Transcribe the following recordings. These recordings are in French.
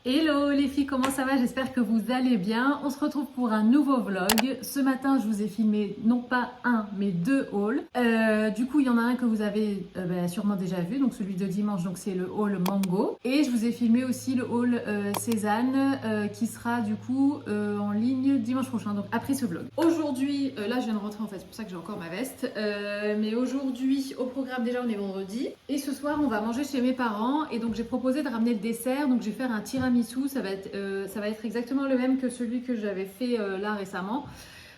Hello les filles, comment ça va? J'espère que vous allez bien. On se retrouve pour un nouveau vlog. Ce matin, je vous ai filmé non pas un, mais deux hauls. Du coup, il y en a un que vous avez sûrement déjà vu, donc celui de dimanche, donc c'est le haul Mango. Et je vous ai filmé aussi le haul Cézanne qui sera du coup en ligne dimanche prochain, donc après ce vlog. Aujourd'hui, là je viens de rentrer en fait, c'est pour ça que j'ai encore ma veste. Mais aujourd'hui, au programme déjà, on est vendredi. Et ce soir, on va manger chez mes parents. Et donc j'ai proposé de ramener le dessert, donc je vais faire un tiramisu. Ça va être exactement le même que celui que j'avais fait là récemment.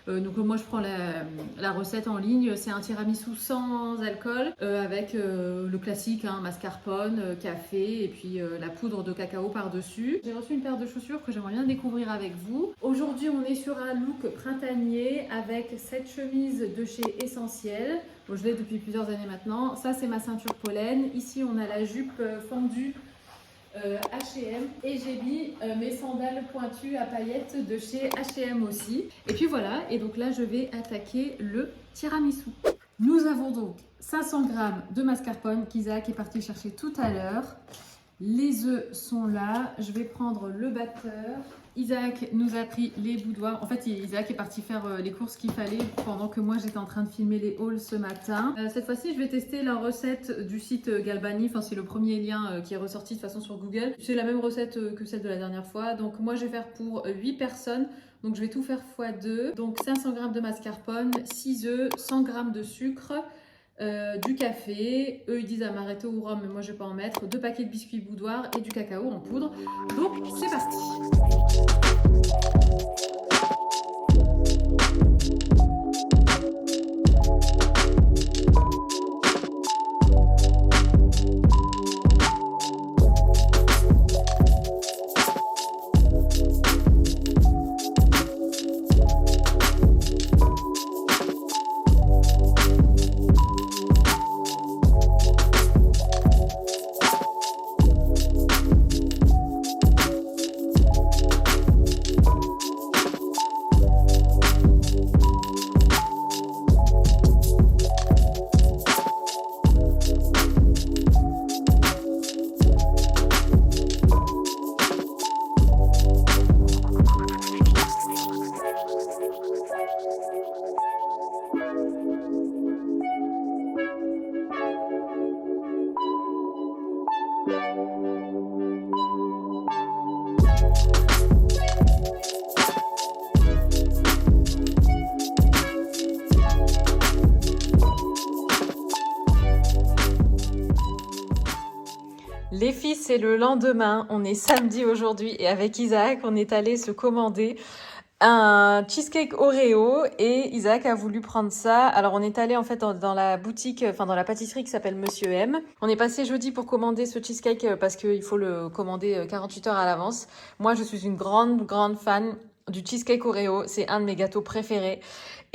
Donc moi je prends la recette en ligne, c'est un tiramisu sans alcool avec le classique hein, mascarpone, café et puis la poudre de cacao par-dessus. J'ai reçu une paire de chaussures que j'aimerais bien découvrir avec vous. Aujourd'hui on est sur un look printanier avec cette chemise de chez Essentiel. Bon, je l'ai depuis plusieurs années maintenant. Ça c'est ma ceinture pollen. Ici on a la jupe fendue H&M et j'ai mis mes sandales pointues à paillettes de chez H&M aussi. Et puis voilà, et donc là je vais attaquer le tiramisu. Nous avons donc 500 g de mascarpone qu'Isaac est parti chercher tout à l'heure. Les œufs sont là, je vais prendre le batteur. Isaac nous a pris les boudoirs. En fait, Isaac est parti faire les courses qu'il fallait pendant que moi j'étais en train de filmer les hauls ce matin. Cette fois-ci, je vais tester la recette du site Galbani. Enfin, c'est le premier lien qui est ressorti de toute façon sur Google. C'est la même recette que celle de la dernière fois. Donc moi, je vais faire pour 8 personnes. Donc je vais tout faire x2. Donc 500 g de mascarpone, 6 œufs, 100 g de sucre. Du café, eux ils disent amaretto ou rhum mais moi je vais pas en mettre, 2 paquets de biscuits boudoir et du cacao en poudre. Donc c'est parti. Les filles, c'est le lendemain, on est samedi aujourd'hui et avec Isaac, on est allé se commander un cheesecake Oreo et Isaac a voulu prendre ça. Alors on est allé en fait dans la boutique, enfin dans la pâtisserie qui s'appelle Monsieur M. On est passé jeudi pour commander ce cheesecake parce qu'il faut le commander 48 heures à l'avance. Moi je suis une grande fan du cheesecake Oreo, c'est un de mes gâteaux préférés.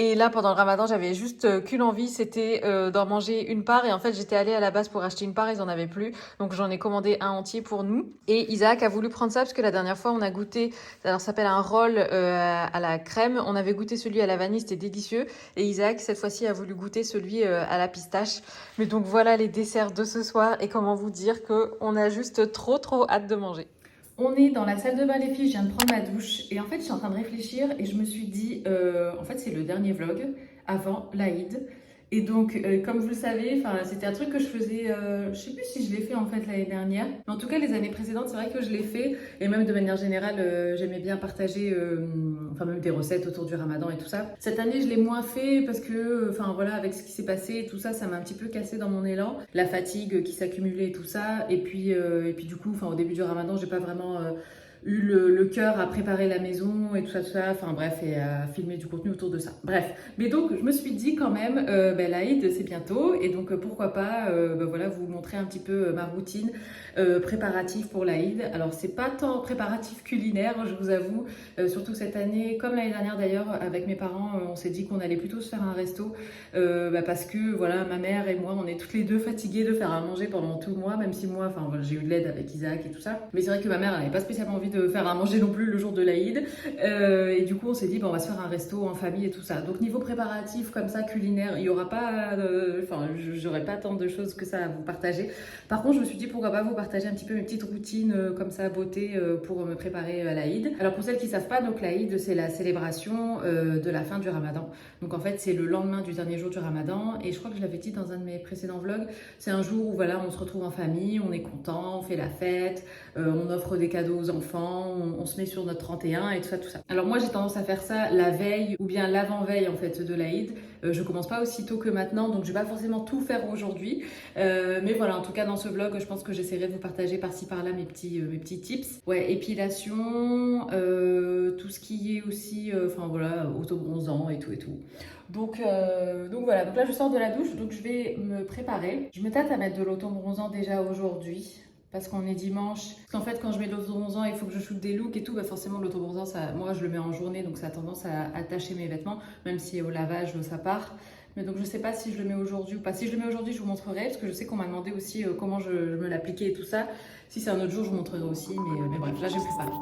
Et là, pendant le ramadan, j'avais juste qu'une envie, c'était d'en manger une part. Et en fait, j'étais allée à la base pour acheter une part, ils en avaient plus. Donc j'en ai commandé un entier pour nous. Et Isaac a voulu prendre ça parce que la dernière fois, on a goûté, alors ça s'appelle un roll à la crème. On avait goûté celui à la vanille, c'était délicieux. Et Isaac, cette fois-ci, a voulu goûter celui à la pistache. Mais donc voilà les desserts de ce soir. Et comment vous dire qu'on a juste trop hâte de manger. On est dans la salle de bain les filles, je viens de prendre ma douche et en fait je suis en train de réfléchir et je me suis dit, en fait c'est le dernier vlog avant l'Aïd et donc comme vous le savez, c'était un truc que je faisais, je sais plus si je l'ai fait en fait l'année dernière, mais en tout cas les années précédentes c'est vrai que je l'ai fait et même de manière générale j'aimais bien partager même des recettes autour du ramadan et tout ça. Cette année je l'ai moins fait parce que voilà avec ce qui s'est passé et tout ça, ça m'a un petit peu cassé dans mon élan, la fatigue qui s'accumulait et tout ça et puis du coup au début du ramadan j'ai pas vraiment eu le cœur à préparer la maison et tout ça, enfin bref, et à filmer du contenu autour de ça. Bref, mais donc je me suis dit quand même, l'Aïd c'est bientôt, et donc pourquoi pas voilà, vous montrer un petit peu ma routine préparative pour l'Aïd. Alors c'est pas tant préparatif culinaire, je vous avoue, surtout cette année, comme l'année dernière d'ailleurs, avec mes parents, on s'est dit qu'on allait plutôt se faire un resto, parce que voilà, ma mère et moi, on est toutes les deux fatiguées de faire à manger pendant tout le mois, même si moi, j'ai eu de l'aide avec Isaac et tout ça. Mais c'est vrai que ma mère, elle n'avait pas spécialement envie envie de faire à manger non plus le jour de l'Aïd. Et du coup, on s'est dit, on va se faire un resto en famille et tout ça. Donc, niveau préparatif, comme ça, culinaire, il n'y aura pas... Enfin, j'aurai pas tant de choses que ça à vous partager. Par contre, je me suis dit, pourquoi pas vous partager un petit peu mes petites routines comme ça, beauté, pour me préparer à l'Aïd. Alors, pour celles qui ne savent pas, donc l'Aïd, c'est la célébration de la fin du Ramadan. Donc, en fait, c'est le lendemain du dernier jour du Ramadan. Et je crois que je l'avais dit dans un de mes précédents vlogs, c'est un jour où voilà, on se retrouve en famille, on est content, on fait la fête, on offre des cadeaux aux enfants, on se met sur notre 31 et tout ça, tout ça. Alors moi j'ai tendance à faire ça la veille ou bien l'avant-veille en fait de l'Aïd. Je commence pas aussi tôt que maintenant, donc je vais pas forcément tout faire aujourd'hui. Mais voilà, en tout cas dans ce vlog, je pense que j'essaierai de vous partager par-ci par-là mes petits tips. Ouais, épilation, tout ce qui est aussi, enfin voilà, autobronzant et tout et tout. Donc voilà, donc là je sors de la douche, donc je vais me préparer. Je me tâte à mettre de l'autobronzant déjà aujourd'hui. Parce qu'on est dimanche. Parce qu'en fait, quand je mets de l'autobronzant, il faut que je shoote des looks et tout. Bah forcément, l'autobronzant, moi, je le mets en journée, donc ça a tendance à tacher mes vêtements, même si au lavage, ça part. Mais donc, je sais pas si je le mets aujourd'hui ou pas. Si je le mets aujourd'hui, je vous montrerai, parce que je sais qu'on m'a demandé aussi comment je me l'appliquais et tout ça. Si c'est un autre jour, je vous montrerai aussi. Mais bref, là, je prépare.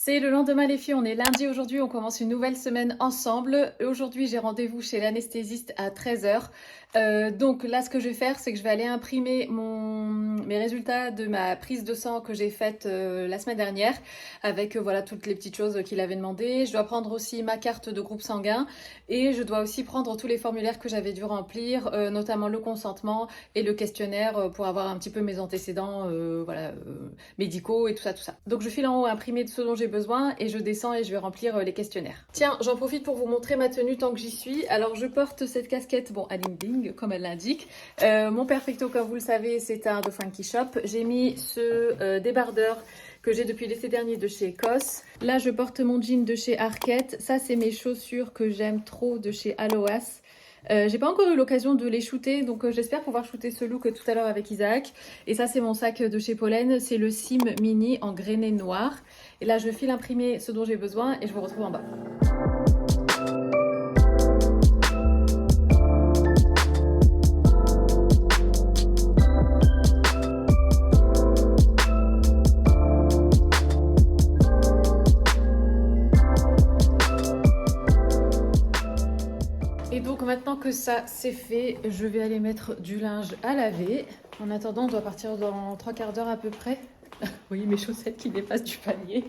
C'est le lendemain les filles, on est lundi aujourd'hui, on commence une nouvelle semaine ensemble. Aujourd'hui j'ai rendez-vous chez l'anesthésiste à 13 h. Donc là ce que je vais faire c'est que je vais aller imprimer mes résultats de ma prise de sang que j'ai faite la semaine dernière avec voilà toutes les petites choses qu'il avait demandé. Je dois prendre aussi ma carte de groupe sanguin et je dois aussi prendre tous les formulaires que j'avais dû remplir, notamment le consentement et le questionnaire pour avoir un petit peu mes antécédents médicaux et tout ça, tout ça. Donc je file en haut imprimer de ce dont j'ai besoin et je descends et je vais remplir les questionnaires. Tiens, j'en profite pour vous montrer ma tenue tant que j'y suis. Alors je porte cette casquette, bon, à Ding Ding, comme elle l'indique. Mon perfecto, comme vous le savez, c'est un de Funky Shop. J'ai mis ce débardeur que j'ai depuis l'été dernier de chez Écosse. Là, je porte mon jean de chez Arket. Ça, c'est mes chaussures que j'aime trop de chez Aloas. J'ai pas encore eu l'occasion de les shooter, donc j'espère pouvoir shooter ce look tout à l'heure avec Isaac. Et ça c'est mon sac de chez Pollen, c'est le Sim Mini en grainé noir. Et là je file imprimer ce dont j'ai besoin et je vous retrouve en bas. Maintenant que ça c'est fait, je vais aller mettre du linge à laver. En attendant, on doit partir dans 3/4 d'heure à peu près. Oui, mes chaussettes qui dépassent du panier.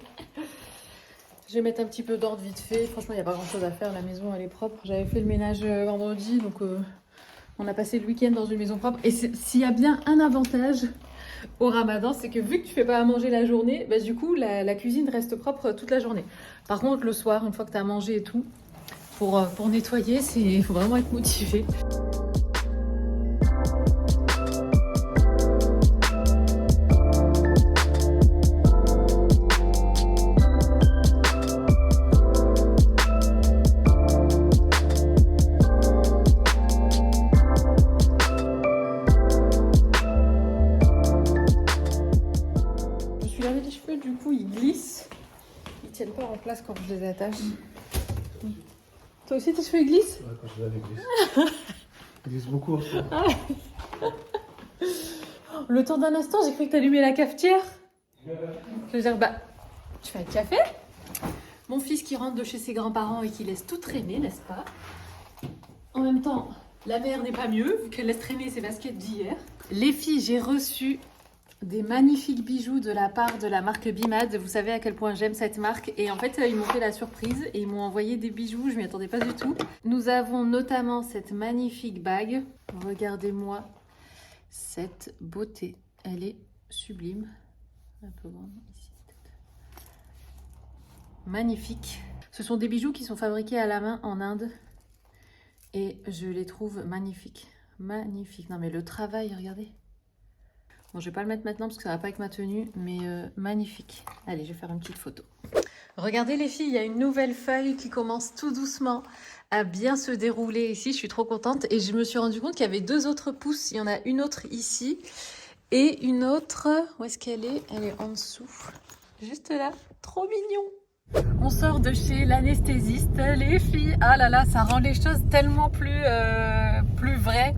Je vais mettre un petit peu d'ordre vite fait. Franchement, il n'y a pas grand chose à faire. La maison, elle est propre. J'avais fait le ménage vendredi, donc on a passé le week-end dans une maison propre. Et s'il y a bien un avantage au Ramadan, c'est que vu que tu fais pas à manger la journée, bah, du coup, la cuisine reste propre toute la journée. Par contre, le soir, une fois que tu as mangé et tout, pour nettoyer, il faut vraiment être motivé. Je me suis lavé les cheveux, du coup ils glissent. Ils tiennent pas en place quand je les attache. Toi aussi tes cheveux glissent? Ouais, quand je lave, ils glissent. Ils glissent beaucoup en ce moment. Le temps d'un instant, j'ai cru que t'allumais la cafetière. Je veux dire, bah, tu fais un café? Mon fils qui rentre de chez ses grands-parents et qui laisse tout traîner, n'est-ce pas? En même temps, la mère n'est pas mieux, vu qu'elle laisse traîner ses baskets d'hier. Les filles, j'ai reçu Des magnifiques bijoux de la part de la marque Bimad. Vous savez à quel point j'aime cette marque. Et en fait, ils m'ont fait la surprise et ils m'ont envoyé des bijoux. Je m'y attendais pas du tout. Nous avons notamment cette magnifique bague. Regardez-moi cette beauté. Elle est sublime. Un peu grande ici, peut-être. Magnifique. Ce sont des bijoux qui sont fabriqués à la main en Inde. Et je les trouve magnifiques. Magnifiques. Non mais le travail, regardez. Bon, je vais pas le mettre maintenant parce que ça va pas avec ma tenue, mais magnifique. Allez, je vais faire une petite photo. Regardez les filles, il y a une nouvelle feuille qui commence tout doucement à bien se dérouler ici. Je suis trop contente et je me suis rendu compte qu'il y avait 2 autres pousses. Il y en a une autre ici et une autre, où est-ce qu'elle est? Elle est en dessous, juste là. Trop mignon. On sort de chez l'anesthésiste, les filles. Ah là là, ça rend les choses tellement plus vraies.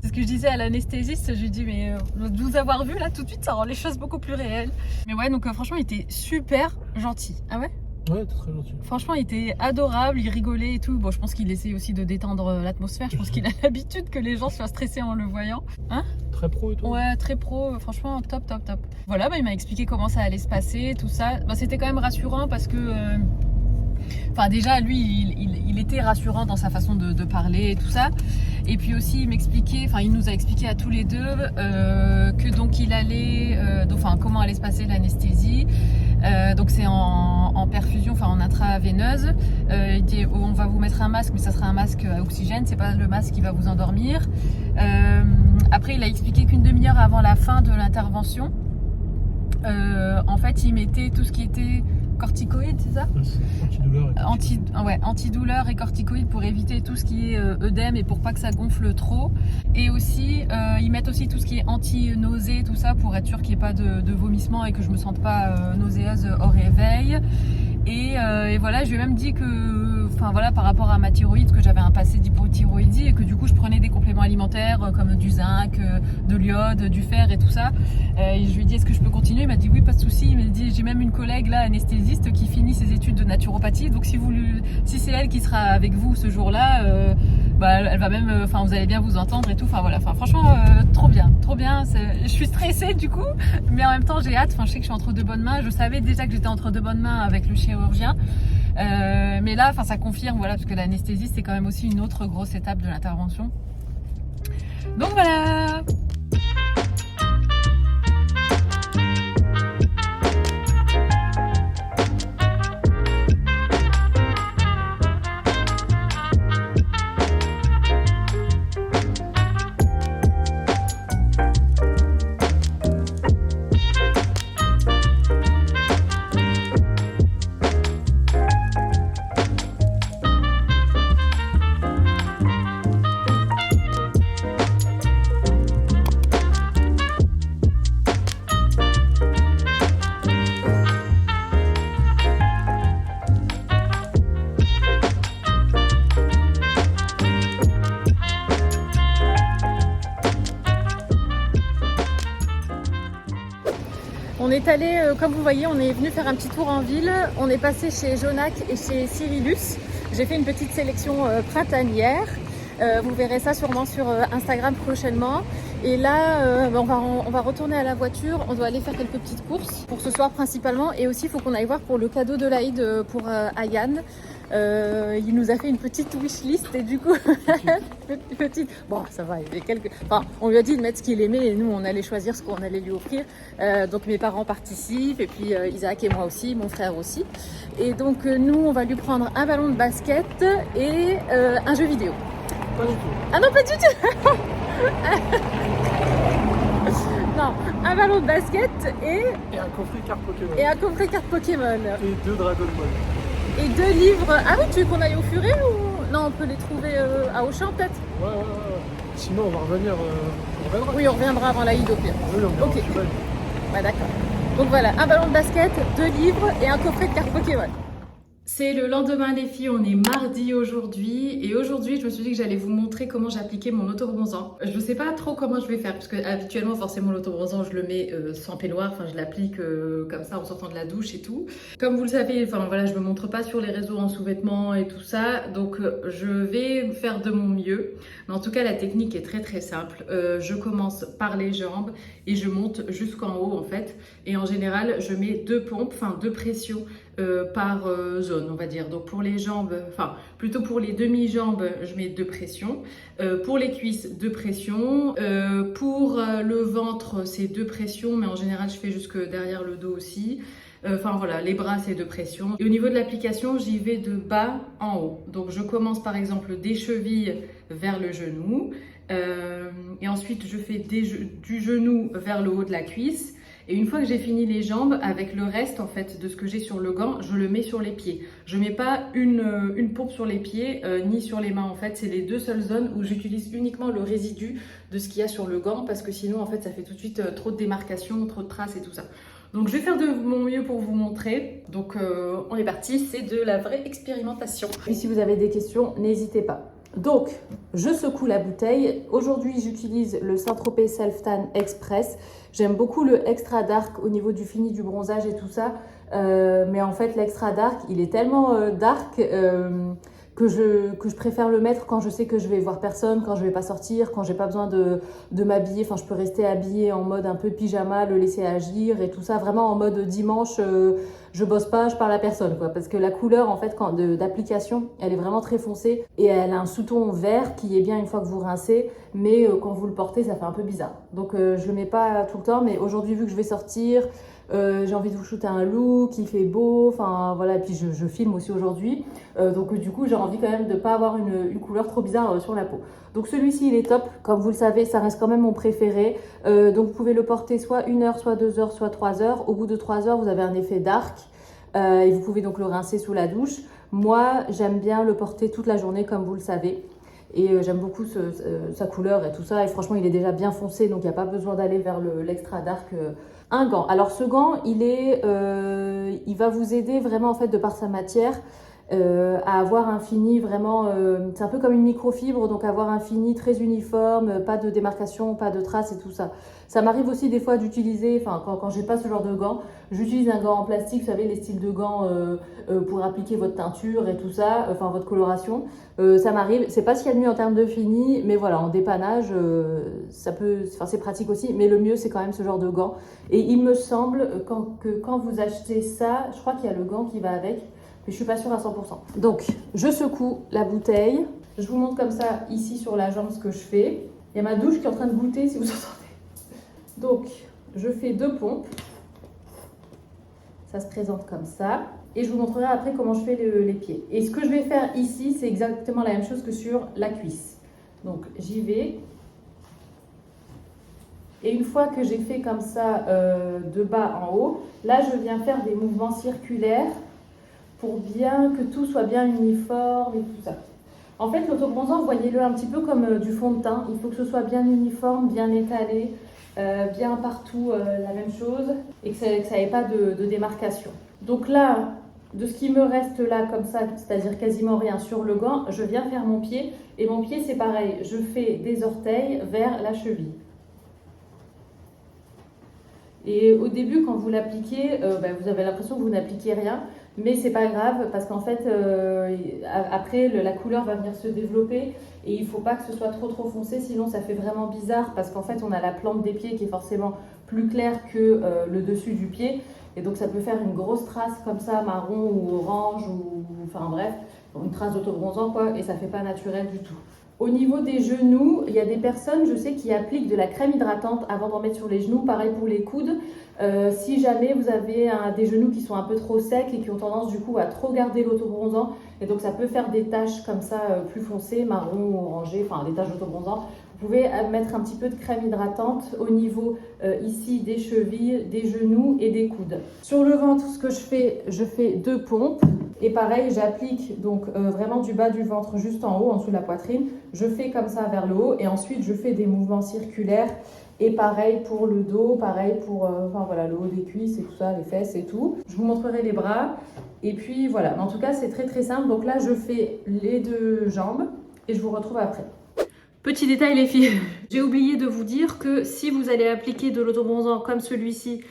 C'est ce que je disais à l'anesthésiste, je lui dis mais de vous avoir vu là tout de suite, ça rend les choses beaucoup plus réelles. Mais ouais, donc franchement, il était super gentil. Ah ouais? Ouais, t'es très gentil. Franchement, il était adorable, il rigolait et tout. Bon, je pense qu'il essaie aussi de détendre l'atmosphère. Je pense qu'il a l'habitude que les gens soient stressés en le voyant. Hein? Très pro et tout. Ouais, très pro. Franchement, top, top, top. Voilà, bah, il m'a expliqué comment ça allait se passer, tout ça. Bah, c'était quand même rassurant parce que... Enfin déjà lui il était rassurant dans sa façon de parler et tout ça, et puis aussi il m'expliquait, enfin il nous a expliqué à tous les deux que donc il allait, enfin comment allait se passer l'anesthésie, donc c'est en perfusion, enfin en intraveineuse. Il dit on va vous mettre un masque mais ça sera un masque à oxygène, c'est pas le masque qui va vous endormir. Après il a expliqué qu'une demi-heure avant la fin de l'intervention, en fait il mettait tout ce qui était corticoïdes, c'est ça? Antidouleur et corticoïdes pour éviter tout ce qui est œdème et pour pas que ça gonfle trop. Et aussi, ils mettent aussi tout ce qui est anti-nausée, tout ça, pour être sûr qu'il n'y ait pas de vomissement et que je me sente pas nauséeuse au réveil. Et voilà, je lui ai même dit que, enfin voilà, par rapport à ma thyroïde, que j'avais un passé d'hypothyroïdie et que du coup je prenais des compléments alimentaires comme du zinc, de l'iode, du fer et tout ça. Et je lui ai dit est-ce que je peux continuer? Il m'a dit oui, pas de souci. Il m'a dit j'ai même une collègue là, anesthésiste, qui finit ses études de naturopathie. Donc si c'est elle qui sera avec vous ce jour-là, bah, elle va même, enfin vous allez bien vous entendre et tout. Enfin voilà, enfin franchement trop bien, trop bien. Je suis stressée du coup, mais en même temps j'ai hâte. Enfin je sais que je suis entre de bonnes mains. Je savais déjà que j'étais entre de bonnes mains avec le chirurgien, mais là, enfin ça confirme, voilà, parce que l'anesthésie c'est quand même aussi une autre grosse étape de l'intervention. Donc voilà. On est allé, comme vous voyez, on est venu faire un petit tour en ville. On est passé chez Jonac et chez Cyrillus. J'ai fait une petite sélection printanière. Vous verrez ça sûrement sur Instagram prochainement. Et là, on va retourner à la voiture. On doit aller faire quelques petites courses pour ce soir principalement. Et aussi, il faut qu'on aille voir pour le cadeau de l'Aïd pour Ayane. Il nous a fait une petite wishlist et du coup, bon ça va, il y avait quelques... Enfin, on lui a dit de mettre ce qu'il aimait et nous on allait choisir ce qu'on allait lui offrir. Donc mes parents participent et puis Isaac et moi aussi, mon frère aussi. Et donc nous on va lui prendre un ballon de basket et un jeu vidéo. Pas du tout. Ah non, pas du tout. Non, un ballon de basket et un coffret carte Pokémon. Et un coffret carte Pokémon. Et 2 Dragon Ball. Et 2 livres. Ah oui, tu veux qu'on aille au Furet ou... Non, on peut les trouver à Auchan peut-être. Ouais. Sinon, on va revenir. On reviendra. Oui, on reviendra avant l'Aïd au pire. Oui, on ok. Ouais, d'accord. Donc voilà, un ballon de basket, 2 livres et un coffret de cartes Pokémon. C'est le lendemain les filles, on est mardi aujourd'hui et aujourd'hui je me suis dit que j'allais vous montrer comment j'appliquais mon autobronzant. Je ne sais pas trop comment je vais faire parce que habituellement forcément l'autobronzant je le mets sans peignoir, enfin je l'applique comme ça en sortant de la douche et tout. Comme vous le savez, enfin voilà, je me montre pas sur les réseaux en sous-vêtements et tout ça, donc je vais faire de mon mieux. Mais en tout cas la technique est très simple. Je commence par les jambes et je monte jusqu'en haut en fait. Et en général je mets 2 pompes, enfin 2 pressions par zone, on va dire. Donc pour les jambes, enfin plutôt pour les demi-jambes, je mets 2 pressions. Pour les cuisses, 2 pressions. Pour le ventre, c'est 2 pressions, mais en général, je fais jusque derrière le dos aussi. Enfin voilà, les bras, c'est 2 pressions. Et au niveau de l'application, j'y vais de bas en haut. Donc je commence par exemple des chevilles vers le genou. Et ensuite, je fais du genou vers le haut de la cuisse. Et une fois que j'ai fini les jambes, avec le reste en fait de ce que j'ai sur le gant, je le mets sur les pieds. Je mets pas une pompe sur les pieds ni sur les mains en fait. C'est les 2 seules zones où j'utilise uniquement le résidu de ce qu'il y a sur le gant parce que sinon en fait ça fait tout de suite trop de démarcations, trop de traces et tout ça. Donc je vais faire de mon mieux pour vous montrer. Donc on est parti, c'est de la vraie expérimentation. Et si vous avez des questions, n'hésitez pas. Donc, je secoue la bouteille. Aujourd'hui, j'utilise le Saint-Tropez Self Tan Express. J'aime beaucoup le Extra Dark au niveau du fini du bronzage et tout ça. Mais en fait, l'Extra Dark, il est tellement dark que je préfère le mettre quand je sais que je vais voir personne, quand je vais pas sortir, quand j'ai pas besoin de m'habiller. Enfin, je peux rester habillée en mode un peu pyjama, le laisser agir et tout ça. Vraiment en mode dimanche, je bosse pas, je parle à personne, quoi. Parce que la couleur, en fait, d'application, elle est vraiment très foncée et elle a un sous-ton vert qui est bien une fois que vous rincez, mais quand vous le portez, ça fait un peu bizarre. Donc, je le mets pas tout le temps, mais aujourd'hui, vu que je vais sortir, j'ai envie de vous shooter un look, il fait beau, enfin voilà, et puis je filme aussi aujourd'hui, donc du coup j'ai envie quand même de pas avoir une couleur trop bizarre sur la peau. Donc celui-ci il est top, comme vous le savez ça reste quand même mon préféré, donc vous pouvez le porter soit 1 heure, soit 2 heures, soit 3 heures. Au bout de 3 heures vous avez un effet dark et vous pouvez donc le rincer sous la douche. Moi j'aime bien le porter toute la journée comme vous le savez. Et j'aime beaucoup sa couleur et tout ça. Et franchement, il est déjà bien foncé, donc il n'y a pas besoin d'aller vers l'extra dark. Un gant. Alors ce gant, il va vous aider vraiment en fait de par sa matière à avoir un fini vraiment, c'est un peu comme une microfibre, donc avoir un fini très uniforme, pas de démarcation, pas de traces et tout ça. Ça m'arrive aussi des fois d'utiliser, enfin quand j'ai pas ce genre de gants, j'utilise un gant en plastique, vous savez les styles de gants pour appliquer votre teinture et tout ça, enfin votre coloration. Ça m'arrive, c'est pas ce qu'il y a de mieux en termes de fini, mais voilà, en dépannage, ça peut, enfin c'est pratique aussi, mais le mieux c'est quand même ce genre de gants. Et il me semble que quand vous achetez ça, je crois qu'il y a le gant qui va avec, mais je suis pas sûre à 100%. Donc, je secoue la bouteille. Je vous montre comme ça, ici sur la jambe, ce que je fais. Il y a ma douche qui est en train de goûter, si vous entendez. Donc, je fais 2 pompes. Ça se présente comme ça. Et je vous montrerai après comment je fais les pieds. Et ce que je vais faire ici, c'est exactement la même chose que sur la cuisse. Donc, j'y vais. Et une fois que j'ai fait comme ça, de bas en haut, là, je viens faire des mouvements circulaires pour bien que tout soit bien uniforme et tout ça. En fait, l'autobronzant, voyez-le un petit peu comme du fond de teint. Il faut que ce soit bien uniforme, bien étalé, bien partout la même chose et que ça n'ait pas de démarcation. Donc là, de ce qui me reste là comme ça, c'est-à-dire quasiment rien sur le gant, je viens faire mon pied. Et mon pied, c'est pareil. Je fais des orteils vers la cheville. Et au début, quand vous l'appliquez, vous avez l'impression que vous n'appliquez rien, mais c'est pas grave parce qu'en fait, après, la couleur va venir se développer et il faut pas que ce soit trop foncé, sinon ça fait vraiment bizarre parce qu'en fait, on a la plante des pieds qui est forcément plus claire que le dessus du pied et donc ça peut faire une grosse trace comme ça, marron ou orange ou enfin bref, une trace d'autobronzant quoi, et ça fait pas naturel du tout. Au niveau des genoux, il y a des personnes, je sais, qui appliquent de la crème hydratante avant d'en mettre sur les genoux. Pareil pour les coudes. Si jamais vous avez des genoux qui sont un peu trop secs et qui ont tendance du coup à trop garder l'autobronzant, et donc ça peut faire des taches comme ça plus foncées, marron ou orangé, enfin des taches d'autobronzant. Vous pouvez mettre un petit peu de crème hydratante au niveau ici des chevilles, des genoux et des coudes. Sur le ventre, ce que je fais 2 pompes. Et pareil, j'applique donc vraiment du bas du ventre juste en haut, en dessous de la poitrine. Je fais comme ça vers le haut et ensuite je fais des mouvements circulaires. Et pareil pour le dos, pareil pour enfin, voilà, le haut des cuisses et tout ça, les fesses et tout. Je vous montrerai les bras. Et puis voilà, en tout cas c'est très simple. Donc là je fais les 2 jambes et je vous retrouve après. Petit détail les filles, j'ai oublié de vous dire que si vous allez appliquer de l'autobronzant comme celui-ci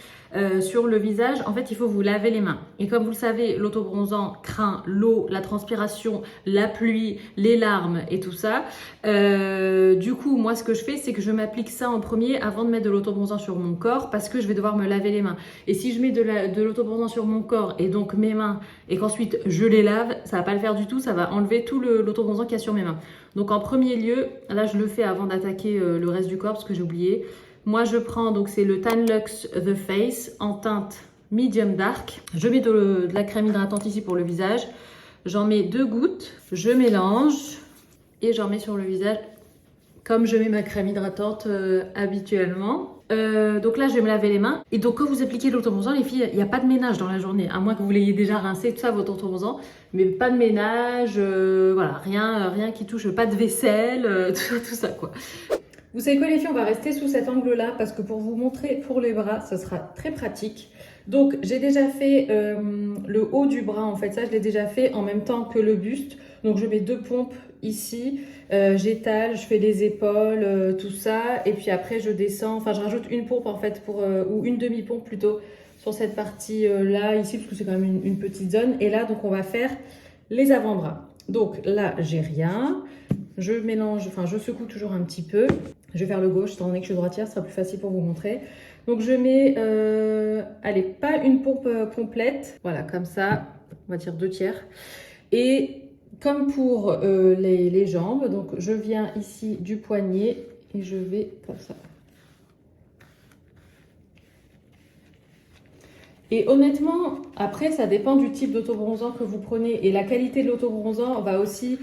sur le visage, en fait il faut vous laver les mains. Et comme vous le savez, l'autobronzant craint l'eau, la transpiration, la pluie, les larmes et tout ça. Du coup, moi ce que je fais, c'est que je m'applique ça en premier avant de mettre de l'autobronzant sur mon corps parce que je vais devoir me laver les mains. Et si je mets de l'autobronzant sur mon corps et donc mes mains et qu'ensuite je les lave, ça va pas le faire du tout, ça va enlever tout l'autobronzant qu'il y a sur mes mains. Donc en premier lieu, là je le fais avant d'attaquer le reste du corps parce que j'ai oublié. Moi je prends, donc c'est le Tan Luxe The Face en teinte medium dark. Je mets de la crème hydratante ici pour le visage. J'en mets 2 gouttes, je mélange et j'en mets sur le visage comme je mets ma crème hydratante habituellement. Donc là je vais me laver les mains. Et donc quand vous appliquez l'autobronzant les filles, il n'y a pas de ménage dans la journée, à moins que vous l'ayez déjà rincé tout ça votre autobronzant, mais pas de ménage, voilà, rien qui touche, pas de vaisselle, tout ça quoi. Vous savez quoi les filles, on va rester sous cet angle là parce que pour vous montrer pour les bras, ce sera très pratique. Donc j'ai déjà fait le haut du bras en fait, ça je l'ai déjà fait en même temps que le buste. Donc je mets 2 pompes ici, j'étale, je fais les épaules, tout ça. Et puis après je descends, enfin je rajoute une pompe en fait, ou une demi-pompe plutôt sur cette partie là ici parce que c'est quand même une petite zone. Et là donc on va faire les avant-bras. Donc là j'ai rien, je mélange, enfin je secoue toujours un petit peu. Je vais faire le gauche étant donné que je suis droitière, ce sera plus facile pour vous montrer. Donc je mets, allez, pas une pompe complète, voilà, comme ça, on va dire 2 tiers. Et comme pour les jambes, donc je viens ici du poignet et je vais comme ça. Et honnêtement, après, ça dépend du type d'autobronzant que vous prenez. Et la qualité de l'autobronzant va aussi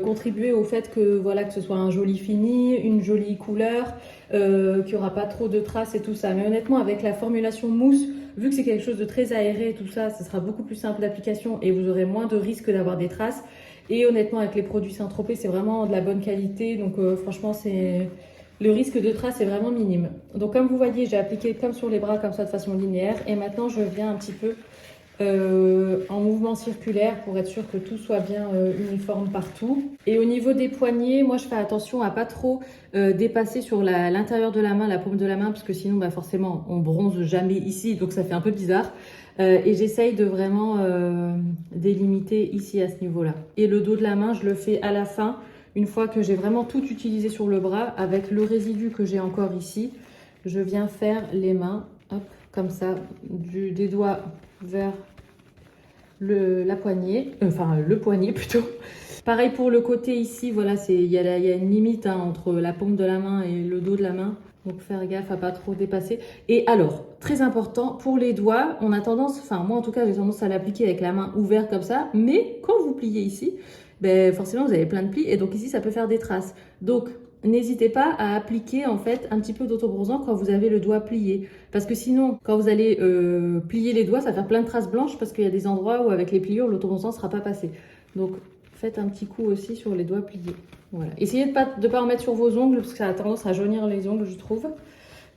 contribuer au fait que, voilà, que ce soit un joli fini, une jolie couleur, qu'il n'y aura pas trop de traces et tout ça. Mais honnêtement, avec la formulation mousse, vu que c'est quelque chose de très aéré et tout ça, ce sera beaucoup plus simple d'application et vous aurez moins de risques d'avoir des traces. Et honnêtement, avec les produits Saint-Tropez, c'est vraiment de la bonne qualité. Donc franchement, le risque de trace est vraiment minime. Donc comme vous voyez, j'ai appliqué comme sur les bras, comme ça de façon linéaire. Et maintenant, je viens un petit peu en mouvement circulaire pour être sûr que tout soit bien uniforme partout. Et au niveau des poignets, moi je fais attention à pas trop dépasser sur l'intérieur de la main, la paume de la main, parce que sinon bah, forcément on bronze jamais ici, donc ça fait un peu bizarre. Et j'essaye de vraiment délimiter ici à ce niveau-là. Et le dos de la main, je le fais à la fin, une fois que j'ai vraiment tout utilisé sur le bras, avec le résidu que j'ai encore ici, je viens faire les mains, hop, comme ça, des doigts vers la poignée, enfin le poignet plutôt. Pareil pour le côté ici, voilà, il y a une limite hein, entre la paume de la main et le dos de la main. Donc faire gaffe à pas trop dépasser. Et alors, très important, pour les doigts, on a tendance, enfin moi en tout cas j'ai tendance à l'appliquer avec la main ouverte comme ça, mais quand vous pliez ici, ben forcément vous avez plein de plis et donc ici ça peut faire des traces. Donc n'hésitez pas à appliquer en fait un petit peu d'autobronzant quand vous avez le doigt plié. Parce que sinon, quand vous allez plier les doigts, ça va faire plein de traces blanches parce qu'il y a des endroits où avec les pliures, l'autobronzant ne sera pas passé. Donc faites un petit coup aussi sur les doigts pliés. Voilà. Essayez de pas en mettre sur vos ongles parce que ça a tendance à jaunir les ongles, je trouve.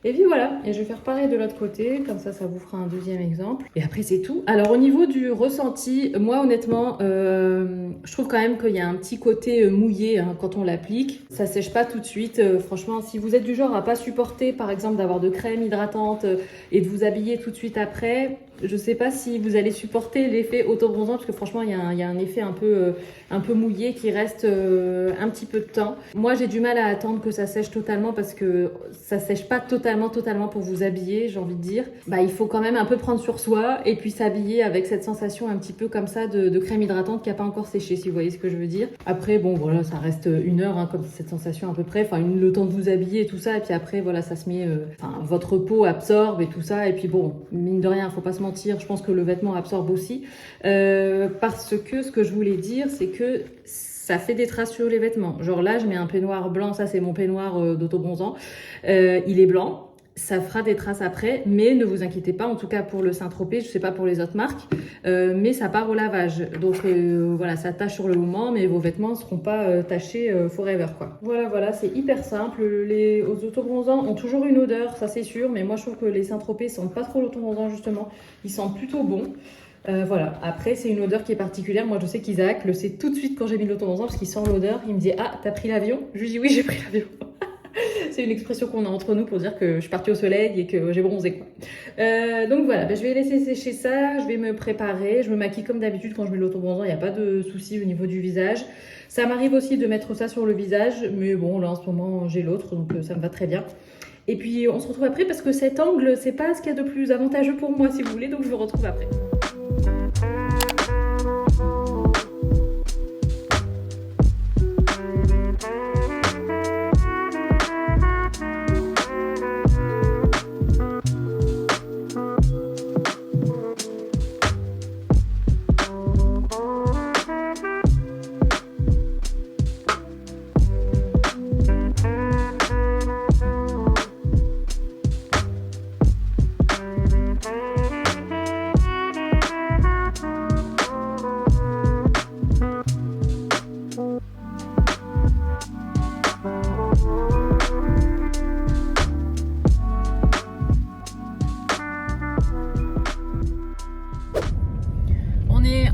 Et puis voilà, et je vais faire pareil de l'autre côté, comme ça vous fera un deuxième exemple. Et après c'est tout. Alors au niveau du ressenti, moi honnêtement, je trouve quand même qu'il y a un petit côté mouillé hein, quand on l'applique. Ça sèche pas tout de suite. Franchement, si vous êtes du genre à pas supporter par exemple d'avoir de crème hydratante et de vous habiller tout de suite après, je sais pas si vous allez supporter l'effet autobronzant parce que franchement il y a un effet un peu mouillé qui reste un petit peu de temps. Moi j'ai du mal à attendre que ça sèche totalement parce que ça sèche pas totalement pour vous habiller, j'ai envie de dire. Bah il faut quand même un peu prendre sur soi et puis s'habiller avec cette sensation un petit peu comme ça de crème hydratante qui a pas encore séché, si vous voyez ce que je veux dire. Après bon voilà, ça reste 1 heure hein, comme cette sensation à peu près, enfin le temps de vous habiller et tout ça et puis après voilà ça se met, votre peau absorbe et tout ça et puis bon mine de rien faut pas se mentir. Je pense que le vêtement absorbe aussi parce que ce que je voulais dire c'est que ça fait des traces sur les vêtements. Genre là, je mets un peignoir blanc, ça c'est mon peignoir d'autobronzant. Il est blanc. Ça fera des traces après, mais ne vous inquiétez pas, en tout cas pour le Saint-Tropez, je sais pas pour les autres marques, mais ça part au lavage. Donc voilà, ça tâche sur le moment, mais vos vêtements ne seront pas tachés forever, quoi. Voilà, c'est hyper simple. Les autobronzants ont toujours une odeur, ça c'est sûr, mais moi je trouve que les Saint-Tropez sentent pas trop l'autobronzant justement, ils sentent plutôt bon. Voilà, après c'est une odeur qui est particulière. Moi je sais qu'Isaac le sait tout de suite quand j'ai mis l'autobronzant parce qu'il sent l'odeur. Il me dit ah t'as pris l'avion? Je lui dis oui j'ai pris l'avion. C'est une expression qu'on a entre nous pour dire que je suis partie au soleil et que j'ai bronzé quoi. Donc voilà, je vais laisser sécher ça, je vais me préparer, je me maquille comme d'habitude quand je mets l'autobronzant, il n'y a pas de souci au niveau du visage. Ça m'arrive aussi de mettre ça sur le visage, mais bon là en ce moment j'ai l'autre donc ça me va très bien. Et puis on se retrouve après parce que cet angle c'est pas ce qu'il y a de plus avantageux pour moi si vous voulez, donc je vous retrouve après.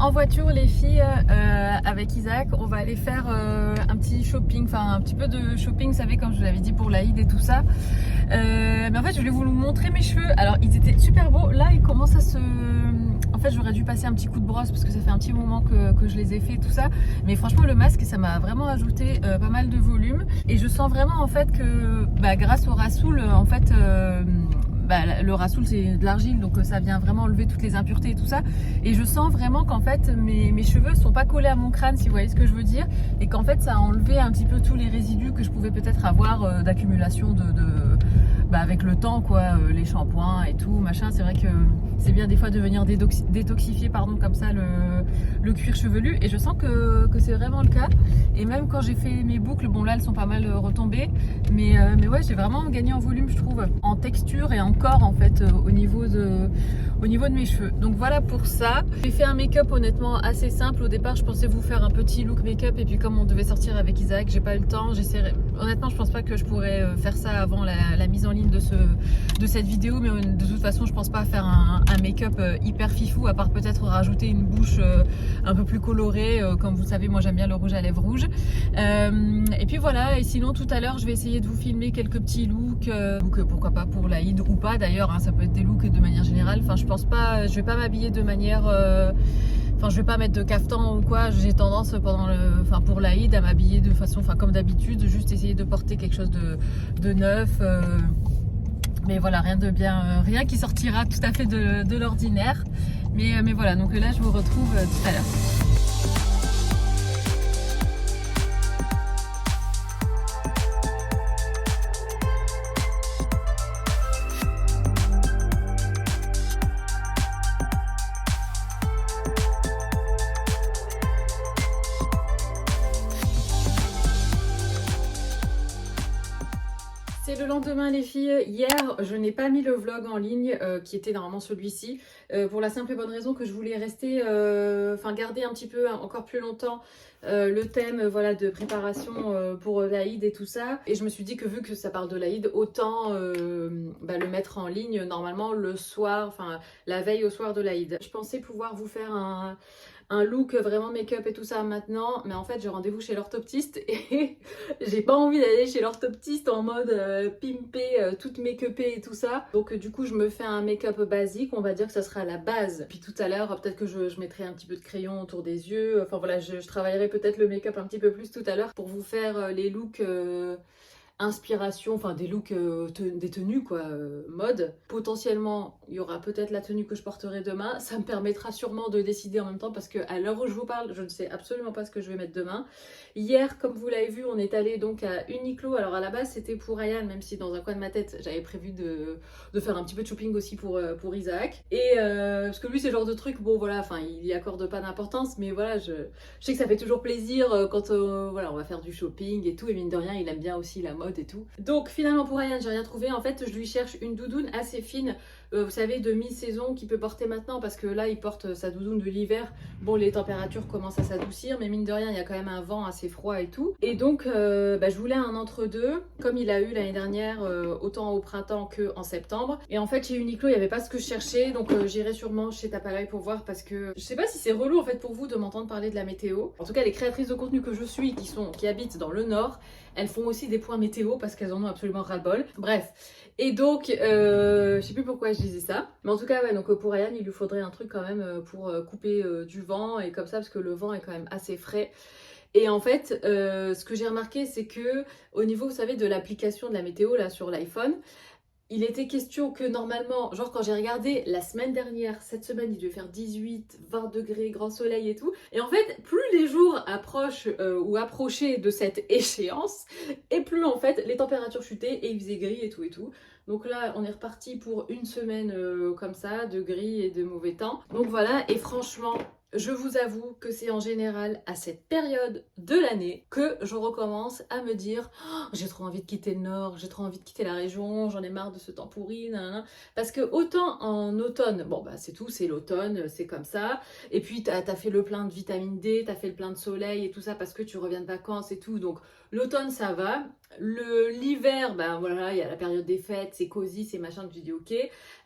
En voiture les filles avec Isaac, on va aller faire un petit shopping, enfin un petit peu de shopping, vous savez comme je vous l'avais dit pour l'Aïd et tout ça. Mais en fait je voulais vous montrer mes cheveux, alors ils étaient super beaux, là ils commencent à se... En fait j'aurais dû passer un petit coup de brosse parce que ça fait un petit moment que je les ai fait tout ça. Mais franchement le masque ça m'a vraiment ajouté pas mal de volume. Et je sens vraiment en fait que grâce au Rasoul en fait... le Rasoul c'est de l'argile donc ça vient vraiment enlever toutes les impuretés et tout ça, et je sens vraiment qu'en fait mes cheveux sont pas collés à mon crâne si vous voyez ce que je veux dire, et qu'en fait ça a enlevé un petit peu tous les résidus que je pouvais peut-être avoir d'accumulation avec le temps quoi, les shampoings et tout machin. C'est vrai que c'est bien des fois de venir détoxifier comme ça le cuir chevelu, et je sens que c'est vraiment le cas. Et même quand j'ai fait mes boucles, bon là elles sont pas mal retombées, mais ouais j'ai vraiment gagné en volume je trouve, en texture et en corps en fait au niveau de mes cheveux. Donc voilà pour ça. J'ai fait un make-up honnêtement assez simple. Au départ je pensais vous faire un petit look make-up, et puis comme on devait sortir avec Isaac, j'ai pas eu le temps. Honnêtement je pense pas que je pourrais faire ça avant la mise en ligne de cette vidéo, mais de toute façon je pense pas faire un make-up hyper fifou, à part peut-être rajouter une bouche un peu plus colorée, comme vous savez moi j'aime bien le rouge à lèvres rouge. Et puis voilà, et sinon tout à l'heure je vais essayer de vous filmer quelques petits looks, pourquoi pas pour l'Aïd ou pas d'ailleurs, hein, ça peut être des looks de manière générale. Enfin je pense pas, je vais pas m'habiller de manière... Enfin, je vais pas mettre de caftan ou quoi. J'ai tendance pour l'Aïd à m'habiller de façon, comme d'habitude, juste essayer de porter quelque chose de neuf. Mais voilà, rien qui sortira tout à fait de l'ordinaire. Mais voilà, donc là je vous retrouve tout à l'heure. C'est le lendemain les filles. Hier je n'ai pas mis le vlog en ligne qui était normalement celui-ci, pour la simple et bonne raison que je voulais rester, garder un petit peu encore plus longtemps le thème de préparation pour l'Aïd et tout ça. Et je me suis dit que vu que ça parle de l'Aïd, autant le mettre en ligne normalement le soir, la veille au soir de l'Aïd. Je pensais pouvoir vous faire un look vraiment make-up et tout ça maintenant, mais en fait j'ai rendez-vous chez l'orthoptiste et j'ai pas envie d'aller chez l'orthoptiste en mode pimpé, toute make-upée et tout ça. Donc du coup je me fais un make-up basique, on va dire que ça sera la base. Puis tout à l'heure peut-être que je mettrai un petit peu de crayon autour des yeux, je travaillerai peut-être le make-up un petit peu plus tout à l'heure pour vous faire les looks inspiration, enfin des looks, des tenues quoi, mode. Potentiellement, il y aura peut-être la tenue que je porterai demain. Ça me permettra sûrement de décider en même temps parce qu'à l'heure où je vous parle, je ne sais absolument pas ce que je vais mettre demain. Hier, comme vous l'avez vu, on est allé donc à Uniqlo. Alors à la base, c'était pour Ryan, même si dans un coin de ma tête, j'avais prévu de faire un petit peu de shopping aussi pour Isaac. Et parce que lui, c'est le genre de truc, bon voilà, enfin, il y accorde pas d'importance, mais voilà, je sais que ça fait toujours plaisir quand voilà, on va faire du shopping et tout. Et mine de rien, il aime bien aussi la mode et tout. Donc finalement, pour Ryan, j'ai rien trouvé. En fait, je lui cherche une doudoune assez fine. Vous savez, de mi-saison qu'il peut porter maintenant parce que là il porte sa doudoune de l'hiver. Bon, les températures commencent à s'adoucir, mais mine de rien il y a quand même un vent assez froid et tout. Et donc je voulais un entre-deux comme il a eu l'année dernière, autant au printemps que en septembre. Et en fait chez Uniqlo il n'y avait pas ce que je cherchais, donc j'irai sûrement chez Tape à l'œil pour voir parce que je sais pas si c'est relou en fait pour vous de m'entendre parler de la météo. En tout cas les créatrices de contenu que je suis qui habitent dans le nord, elles font aussi des points météo parce qu'elles en ont absolument ras-le-bol. Bref. Et donc, je sais plus pourquoi je disais ça. Mais en tout cas, ouais, donc pour Ryan, il lui faudrait un truc quand même pour couper du vent et comme ça, parce que le vent est quand même assez frais. Et en fait, ce que j'ai remarqué, c'est que au niveau, vous savez, de l'application de la météo là sur l'iPhone, il était question que normalement, genre quand j'ai regardé la semaine dernière, cette semaine il devait faire 18, 20 degrés, grand soleil et tout. Et en fait, plus les jours approchent ou approchaient de cette échéance, et plus en fait les températures chutaient et il faisait gris et tout et tout. Donc là, on est reparti pour une semaine comme ça, de gris et de mauvais temps. Donc voilà, et franchement, je vous avoue que c'est en général à cette période de l'année que je recommence à me dire oh, j'ai trop envie de quitter le nord, j'ai trop envie de quitter la région, j'en ai marre de ce temps pourri, nanana. Parce que autant en automne, bon bah c'est tout, c'est l'automne, c'est comme ça. Et puis t'as fait le plein de vitamine D, t'as fait le plein de soleil et tout ça parce que tu reviens de vacances et tout. Donc l'automne ça va. L'hiver, ben voilà, il y a la période des fêtes, c'est cosy, c'est machin, tu te dis ok.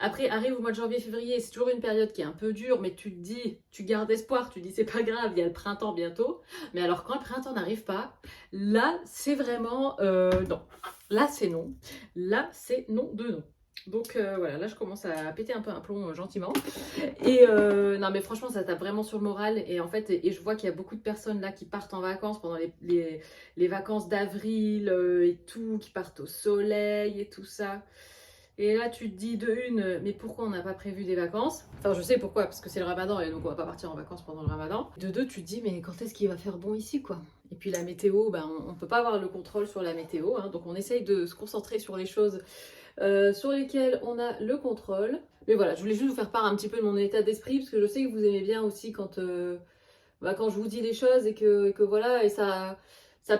Après arrive au mois de janvier, février, c'est toujours une période qui est un peu dure, mais tu te dis, tu gardes espoir, tu te dis c'est pas grave, il y a le printemps bientôt. Mais alors quand le printemps n'arrive pas, là c'est vraiment non. Là c'est non. Là c'est non de non. Donc voilà, là je commence à péter un peu un plomb gentiment. Et non mais franchement ça tape vraiment sur le moral. Et en fait, et je vois qu'il y a beaucoup de personnes là qui partent en vacances pendant les vacances d'avril et tout, qui partent au soleil et tout ça. Et là tu te dis de une, mais pourquoi on n'a pas prévu des vacances? Enfin je sais pourquoi, parce que c'est le ramadan et donc on va pas partir en vacances pendant le ramadan. De deux tu te dis mais quand est-ce qu'il va faire bon ici quoi? Et puis la météo, ben, on peut pas avoir le contrôle sur la météo, hein, donc on essaye de se concentrer sur les choses sur lesquelles on a le contrôle. Mais voilà, je voulais juste vous faire part un petit peu de mon état d'esprit, parce que je sais que vous aimez bien aussi quand je vous dis les choses et que voilà, et ça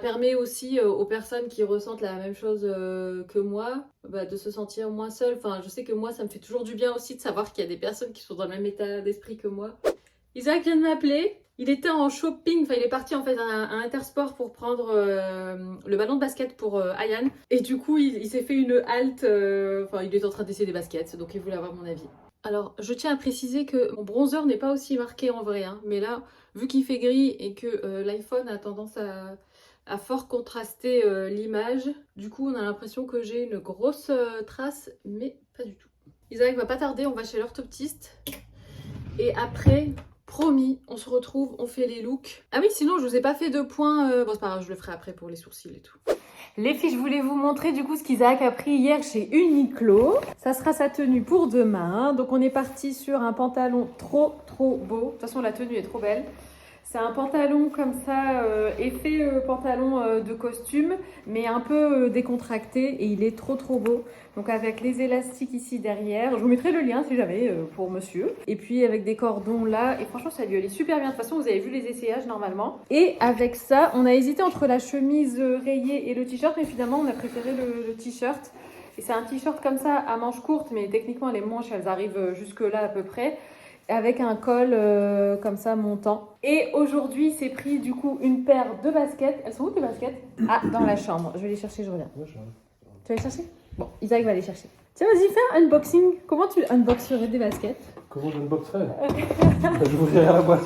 permet aussi aux personnes qui ressentent la même chose que moi, de se sentir moins seules. Enfin, je sais que moi, ça me fait toujours du bien aussi de savoir qu'il y a des personnes qui sont dans le même état d'esprit que moi. Isaac vient de m'appeler. Il était en shopping, enfin il est parti en fait à Intersport pour prendre le ballon de basket pour Ayan. Et du coup, il s'est fait une halte, enfin il est en train d'essayer des baskets, donc il voulait avoir mon avis. Alors, je tiens à préciser que mon bronzer n'est pas aussi marqué en vrai, hein, mais là, vu qu'il fait gris et que l'iPhone a tendance à fort contraster l'image, du coup on a l'impression que j'ai une grosse trace, mais pas du tout. Isaac va pas tarder, on va chez l'orthoptiste. Et après, promis, on se retrouve, on fait les looks. Ah oui, sinon je vous ai pas fait de points, bon c'est pas grave, je le ferai après pour les sourcils et tout. Les filles, je voulais vous montrer du coup ce qu'Isaac a pris hier chez Uniqlo. Ça sera sa tenue pour demain. Donc on est parti sur un pantalon trop beau. De toute façon la tenue est trop belle. C'est un pantalon comme ça, effet pantalon de costume, mais un peu décontracté et il est trop beau. Donc avec les élastiques ici derrière, je vous mettrai le lien si jamais pour monsieur. Et puis avec des cordons là, et franchement ça lui allait super bien. De toute façon vous avez vu les essayages normalement. Et avec ça, on a hésité entre la chemise rayée et le t-shirt, mais finalement on a préféré le t-shirt. Et c'est un t-shirt comme ça à manches courtes, mais techniquement les manches elles arrivent jusque là à peu près. Avec un col comme ça montant. Et aujourd'hui, c'est pris du coup une paire de baskets. Elles sont où tes baskets? Ah, dans la chambre. Je vais les chercher, je reviens. Ouais, tu vas les chercher? Bon, Isaac va les chercher. Tiens, vas-y, fais un unboxing. Comment tu unboxerais des baskets? Comment j'unboxerais? J'ouvrirais la boîte.